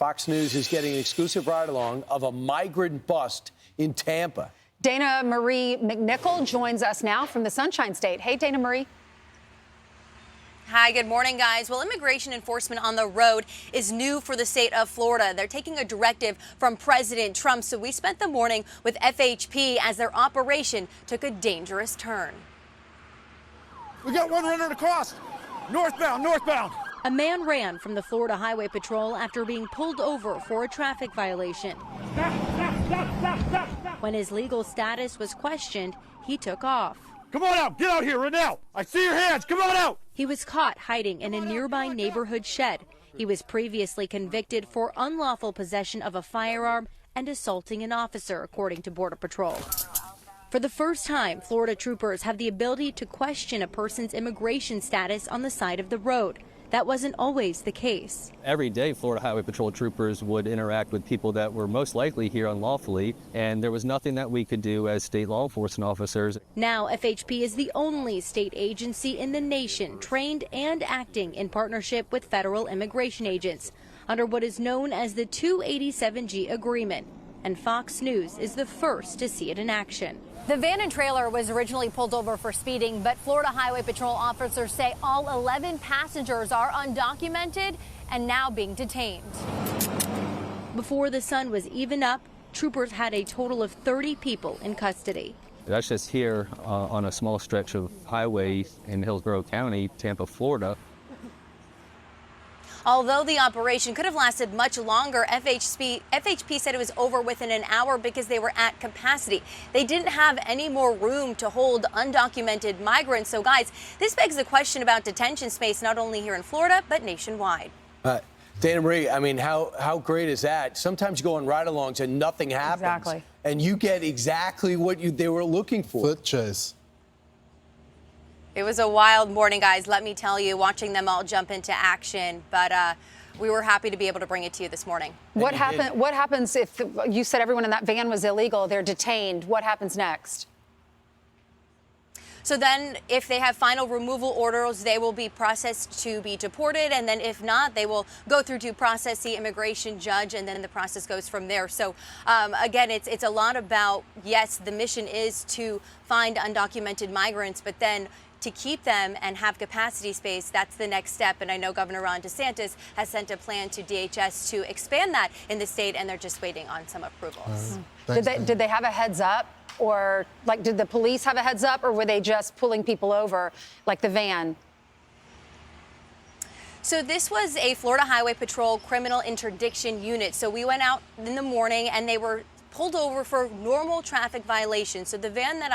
Fox News is getting an exclusive ride-along of a migrant bust in Tampa. Danamarie McNicholl joins us now from the Sunshine State. Hey, Danamarie. Hi, good morning, guys. Well, immigration enforcement on the road is new for the state of Florida. They're taking a directive from President Trump. So we spent the morning with FHP as their operation took a dangerous turn. We got one running across. Northbound, northbound. A man ran from the Florida Highway Patrol after being pulled over for a traffic violation. When his legal status was questioned, he took off. Come on out. Get out here right now. I see your hands. Come on out. He was caught hiding in a nearby neighborhood shed. He was previously convicted for unlawful possession of a firearm and assaulting an officer, according to Border Patrol. For the first time, Florida troopers have the ability to question a person's immigration status on the side of the road. That wasn't always the case. Every day, Florida Highway Patrol troopers would interact with people that were most likely here unlawfully, and there was nothing that we could do as state law enforcement officers. Now, FHP is the only state agency in the nation trained and acting in partnership with federal immigration agents under what is known as the 287G agreement. And Fox News is the first to see it in action. The van and trailer was originally pulled over for speeding, but Florida Highway Patrol officers say all 11 passengers are undocumented and now being detained. Before the sun was even up, troopers had a total of 30 people in custody. That's just here on a small stretch of highway in Hillsborough County, Tampa, Florida. Although the operation could have lasted much longer, FHP said it was over within an hour because they were at capacity. They didn't have any more room to hold undocumented migrants. So, guys, this begs the question about detention space, not only here in Florida, but nationwide. Danamarie, I mean, how great is that? Sometimes you go on ride-alongs and nothing happens. Exactly. And you get exactly what they were looking for. Foot chase. It was a wild morning, guys, let me tell you, watching them all jump into action. But we were happy to be able to bring it to you this morning. What happens if you said everyone in that van was illegal, they're detained? What happens next? So then if they have final removal orders, they will be processed to be deported. And then if not, they will go through due process, the immigration judge, and then the process goes from there. So again, it's a lot about, yes, the mission is to find undocumented migrants, but then to keep them and have capacity space, that's the next step. And I know Governor Ron DeSantis has sent a plan to DHS to expand that in the state, and they're just waiting on some approvals. Did they have a heads up? Or, like, did the police have a heads up, or were they just pulling people over, like the van? So this was a Florida Highway Patrol criminal interdiction unit. So we went out in the morning, and they were pulled over for normal traffic violations. So the van that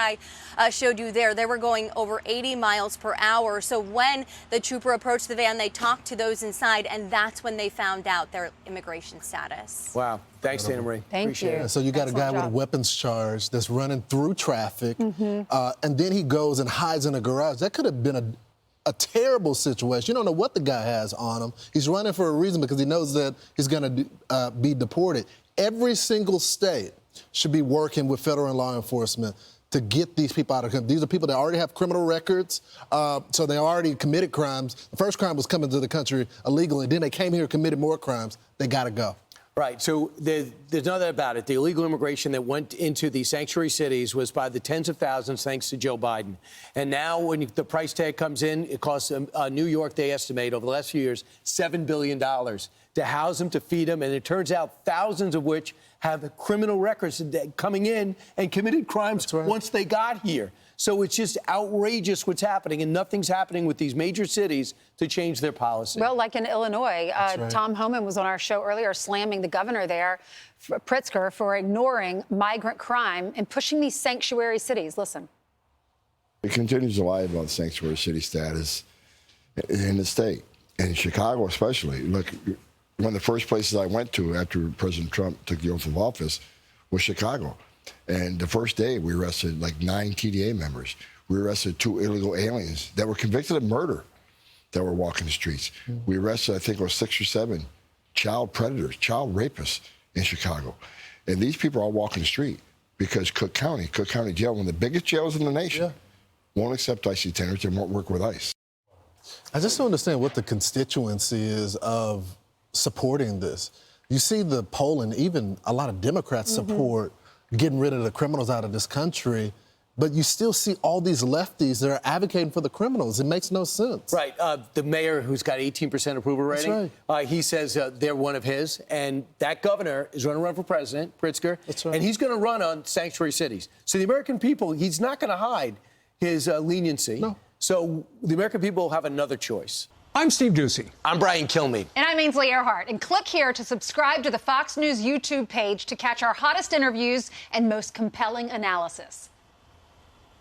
I showed you there, they were going over 80 miles per hour. So when the trooper approached the van, they talked to those inside, and that's when they found out their immigration status. Wow. Thanks, Danamarie. Thank you. Yeah, so you got a guy with a weapons charge that's running through traffic, and then he goes and hides in a garage. That could have been a terrible situation. You don't know what the guy has on him. He's running for a reason because he knows that he's going to be deported. Every single state should be working with federal and law enforcement to get these people out of country. These are people that already have criminal records, so they already committed crimes. The first crime was coming to the country illegally, then they came here and committed more crimes. They got to go. Right. So there's nothing about it. The illegal immigration that went into the sanctuary cities was by the tens of thousands, thanks to Joe Biden. And now when the price tag comes in, it costs New York, they estimate, over the last few years, $7 billion to house them, to feed them. And it turns out thousands of which have criminal records coming in and committed crimes once they got here. So it's just outrageous what's happening, and nothing's happening with these major cities to change their policy. Well, like in Illinois, Tom Homan was on our show earlier slamming the governor there, Pritzker, for ignoring migrant crime and pushing these sanctuary cities. Listen. It continues to lie about sanctuary city status in the state, and in Chicago especially. Look, one of the first places I went to after President Trump took the oath of office was Chicago. And the first day, we arrested like 9 TDA members. We arrested 2 illegal aliens that were convicted of murder that were walking the streets. We arrested, I think it was 6 or 7 child predators, child rapists in Chicago. And these people are all walking the street because Cook County Jail, one of the biggest jails in the nation, won't accept ICE detainers and won't work with ICE. I just don't understand what the constituency is of supporting this. You see the polling, even a lot of Democrats support getting rid of the criminals out of this country, but you still see all these lefties that are advocating for the criminals. It makes no sense. Right. The mayor, who's got 18% approval rating, That's he says they're one of his. And that governor is going to run for president, Pritzker. That's right. And he's going to run on sanctuary cities. So the American people, he's not going to hide his leniency. No. So the American people will have another choice. I'm Steve Ducey. I'm Brian Kilmeade. And I'm Ainsley Earhart. And click here to subscribe to the Fox News YouTube page to catch our hottest interviews and most compelling analysis.